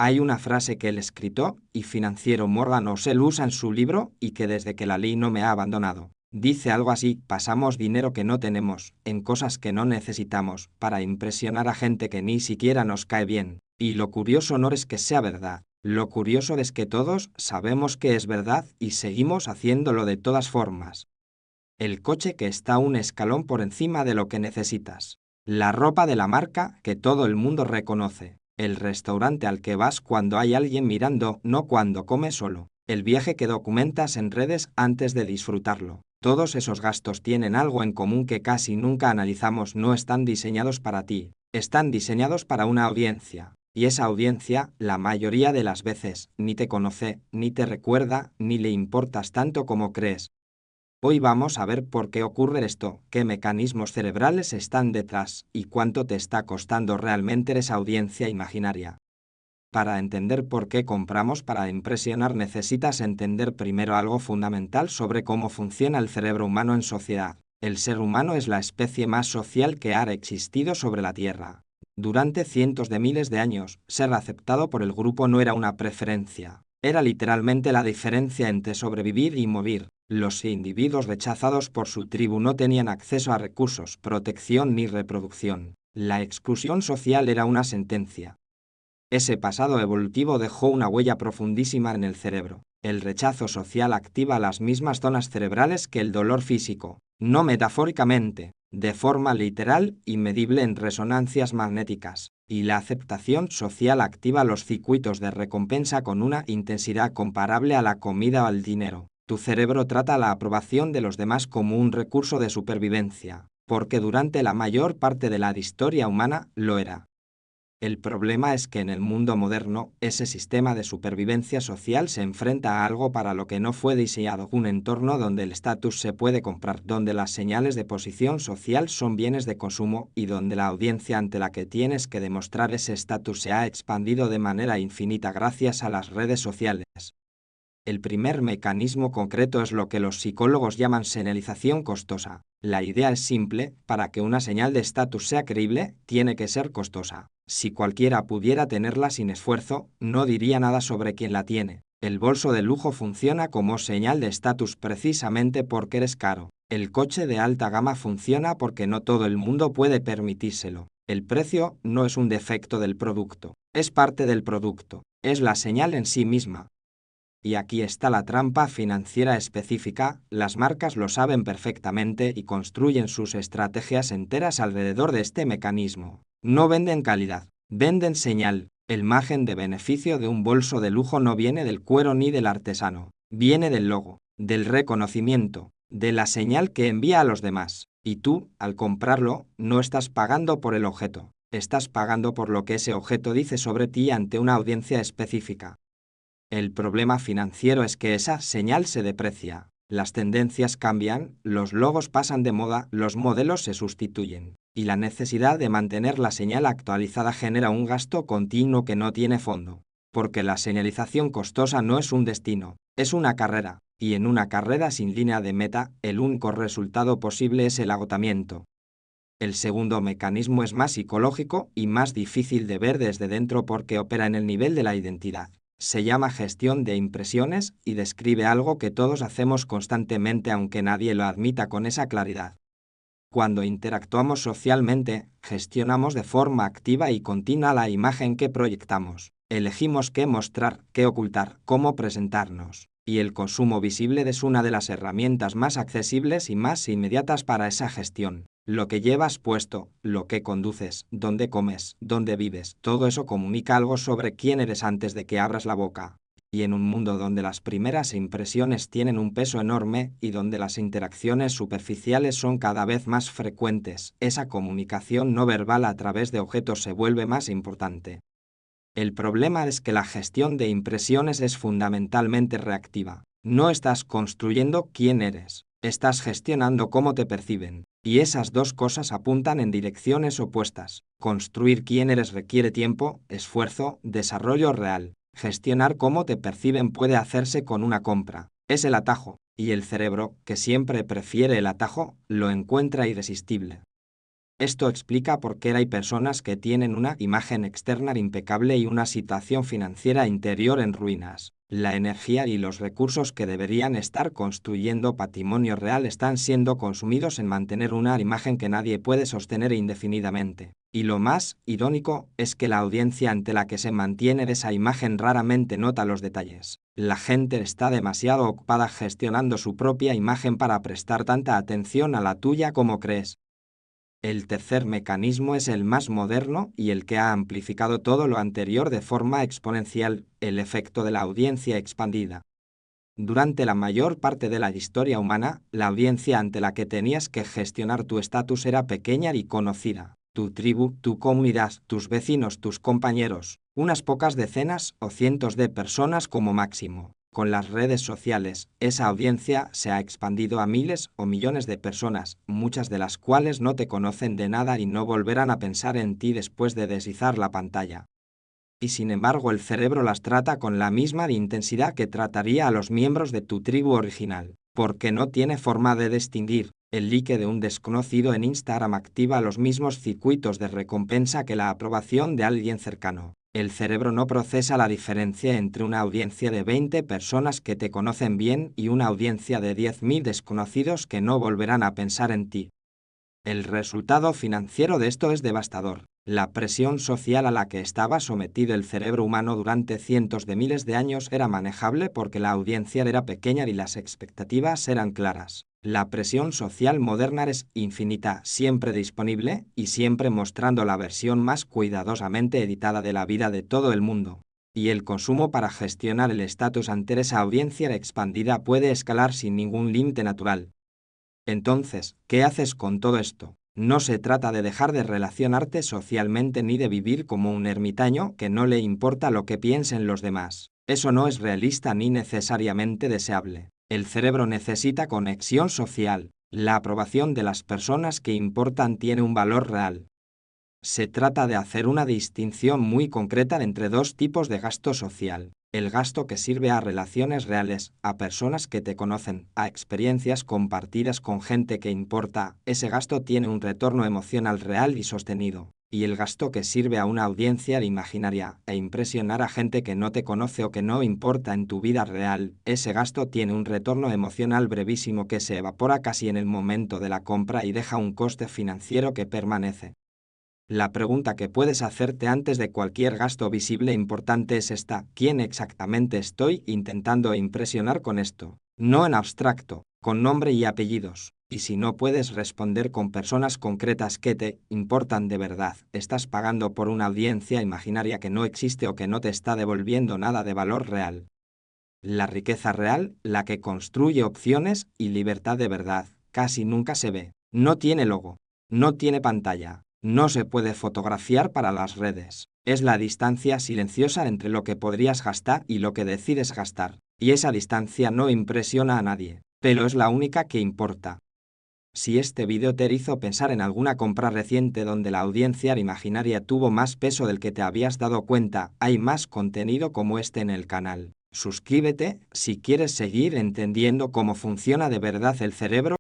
Hay una frase que el escritor y financiero Morgan Housel usa en su libro y que desde que la leí no me ha abandonado. Dice algo así: pasamos dinero que no tenemos, en cosas que no necesitamos, para impresionar a gente que ni siquiera nos cae bien. Y lo curioso no es que sea verdad. Lo curioso es que todos sabemos que es verdad y seguimos haciéndolo de todas formas. El coche que está un escalón por encima de lo que necesitas. La ropa de la marca que todo el mundo reconoce. El restaurante al que vas cuando hay alguien mirando, no cuando comes solo. El viaje que documentas en redes antes de disfrutarlo. Todos esos gastos tienen algo en común que casi nunca analizamos. No están diseñados para ti, están diseñados para una audiencia. Y esa audiencia, la mayoría de las veces, ni te conoce, ni te recuerda, ni le importas tanto como crees. Hoy vamos a ver por qué ocurre esto, qué mecanismos cerebrales están detrás y cuánto te está costando realmente esa audiencia imaginaria. Para entender por qué compramos para impresionar necesitas entender primero algo fundamental sobre cómo funciona el cerebro humano en sociedad. El ser humano es la especie más social que ha existido sobre la Tierra. Durante cientos de miles de años, ser aceptado por el grupo no era una preferencia. Era literalmente la diferencia entre sobrevivir y morir. Los individuos rechazados por su tribu no tenían acceso a recursos, protección ni reproducción. La exclusión social era una sentencia. Ese pasado evolutivo dejó una huella profundísima en el cerebro. El rechazo social activa las mismas zonas cerebrales que el dolor físico, no metafóricamente, de forma literal y medible en resonancias magnéticas, y la aceptación social activa los circuitos de recompensa con una intensidad comparable a la comida o al dinero. Tu cerebro trata la aprobación de los demás como un recurso de supervivencia, porque durante la mayor parte de la historia humana lo era. El problema es que en el mundo moderno, ese sistema de supervivencia social se enfrenta a algo para lo que no fue diseñado: un entorno donde el estatus se puede comprar, donde las señales de posición social son bienes de consumo y donde la audiencia ante la que tienes que demostrar ese estatus se ha expandido de manera infinita gracias a las redes sociales. El primer mecanismo concreto es lo que los psicólogos llaman señalización costosa. La idea es simple: para que una señal de estatus sea creíble, tiene que ser costosa. Si cualquiera pudiera tenerla sin esfuerzo, no diría nada sobre quien la tiene. El bolso de lujo funciona como señal de estatus precisamente porque eres caro. El coche de alta gama funciona porque no todo el mundo puede permitírselo. El precio no es un defecto del producto, es parte del producto, es la señal en sí misma. Y aquí está la trampa financiera específica: las marcas lo saben perfectamente y construyen sus estrategias enteras alrededor de este mecanismo. No venden calidad, venden señal. El margen de beneficio de un bolso de lujo no viene del cuero ni del artesano, viene del logo, del reconocimiento, de la señal que envía a los demás. Y tú, al comprarlo, no estás pagando por el objeto, estás pagando por lo que ese objeto dice sobre ti ante una audiencia específica. El problema financiero es que esa señal se deprecia, las tendencias cambian, los logos pasan de moda, los modelos se sustituyen, y la necesidad de mantener la señal actualizada genera un gasto continuo que no tiene fondo. Porque la señalización costosa no es un destino, es una carrera, y en una carrera sin línea de meta, el único resultado posible es el agotamiento. El segundo mecanismo es más psicológico y más difícil de ver desde dentro porque opera en el nivel de la identidad. Se llama gestión de impresiones y describe algo que todos hacemos constantemente aunque nadie lo admita con esa claridad. Cuando interactuamos socialmente, gestionamos de forma activa y continua la imagen que proyectamos. Elegimos qué mostrar, qué ocultar, cómo presentarnos. Y el consumo visible es una de las herramientas más accesibles y más inmediatas para esa gestión. Lo que llevas puesto, lo que conduces, dónde comes, dónde vives, todo eso comunica algo sobre quién eres antes de que abras la boca. Y en un mundo donde las primeras impresiones tienen un peso enorme y donde las interacciones superficiales son cada vez más frecuentes, esa comunicación no verbal a través de objetos se vuelve más importante. El problema es que la gestión de impresiones es fundamentalmente reactiva. No estás construyendo quién eres, estás gestionando cómo te perciben. Y esas dos cosas apuntan en direcciones opuestas. Construir quién eres requiere tiempo, esfuerzo, desarrollo real. Gestionar cómo te perciben puede hacerse con una compra. Es el atajo, y el cerebro, que siempre prefiere el atajo, lo encuentra irresistible. Esto explica por qué hay personas que tienen una imagen externa impecable y una situación financiera interior en ruinas. La energía y los recursos que deberían estar construyendo patrimonio real están siendo consumidos en mantener una imagen que nadie puede sostener indefinidamente. Y lo más irónico es que la audiencia ante la que se mantiene esa imagen raramente nota los detalles. La gente está demasiado ocupada gestionando su propia imagen para prestar tanta atención a la tuya como crees. El tercer mecanismo es el más moderno y el que ha amplificado todo lo anterior de forma exponencial, el efecto de la audiencia expandida. Durante la mayor parte de la historia humana, la audiencia ante la que tenías que gestionar tu estatus era pequeña y conocida. Tu tribu, tu comunidad, tus vecinos, tus compañeros, unas pocas decenas o cientos de personas como máximo. Con las redes sociales, esa audiencia se ha expandido a miles o millones de personas, muchas de las cuales no te conocen de nada y no volverán a pensar en ti después de deslizar la pantalla. Y sin embargo el cerebro las trata con la misma intensidad que trataría a los miembros de tu tribu original, porque no tiene forma de distinguir. El like de un desconocido en Instagram activa los mismos circuitos de recompensa que la aprobación de alguien cercano. El cerebro no procesa la diferencia entre una audiencia de 20 personas que te conocen bien y una audiencia de 10.000 desconocidos que no volverán a pensar en ti. El resultado financiero de esto es devastador. La presión social a la que estaba sometido el cerebro humano durante cientos de miles de años era manejable porque la audiencia era pequeña y las expectativas eran claras. La presión social moderna es infinita, siempre disponible y siempre mostrando la versión más cuidadosamente editada de la vida de todo el mundo. Y el consumo para gestionar el estatus ante esa audiencia expandida puede escalar sin ningún límite natural. Entonces, ¿qué haces con todo esto? No se trata de dejar de relacionarte socialmente ni de vivir como un ermitaño que no le importa lo que piensen los demás. Eso no es realista ni necesariamente deseable. El cerebro necesita conexión social. La aprobación de las personas que importan tiene un valor real. Se trata de hacer una distinción muy concreta entre dos tipos de gasto social. El gasto que sirve a relaciones reales, a personas que te conocen, a experiencias compartidas con gente que importa, ese gasto tiene un retorno emocional real y sostenido. Y el gasto que sirve a una audiencia imaginaria, e impresionar a gente que no te conoce o que no importa en tu vida real, ese gasto tiene un retorno emocional brevísimo que se evapora casi en el momento de la compra y deja un coste financiero que permanece. La pregunta que puedes hacerte antes de cualquier gasto visible importante es esta: ¿quién exactamente estoy intentando impresionar con esto? No en abstracto, con nombre y apellidos. Y si no puedes responder con personas concretas que te importan de verdad, estás pagando por una audiencia imaginaria que no existe o que no te está devolviendo nada de valor real. La riqueza real, la que construye opciones y libertad de verdad, casi nunca se ve. No tiene logo. No tiene pantalla. No se puede fotografiar para las redes. Es la distancia silenciosa entre lo que podrías gastar y lo que decides gastar. Y esa distancia no impresiona a nadie, pero es la única que importa. Si este vídeo te hizo pensar en alguna compra reciente donde la audiencia imaginaria tuvo más peso del que te habías dado cuenta, hay más contenido como este en el canal. Suscríbete si quieres seguir entendiendo cómo funciona de verdad el cerebro.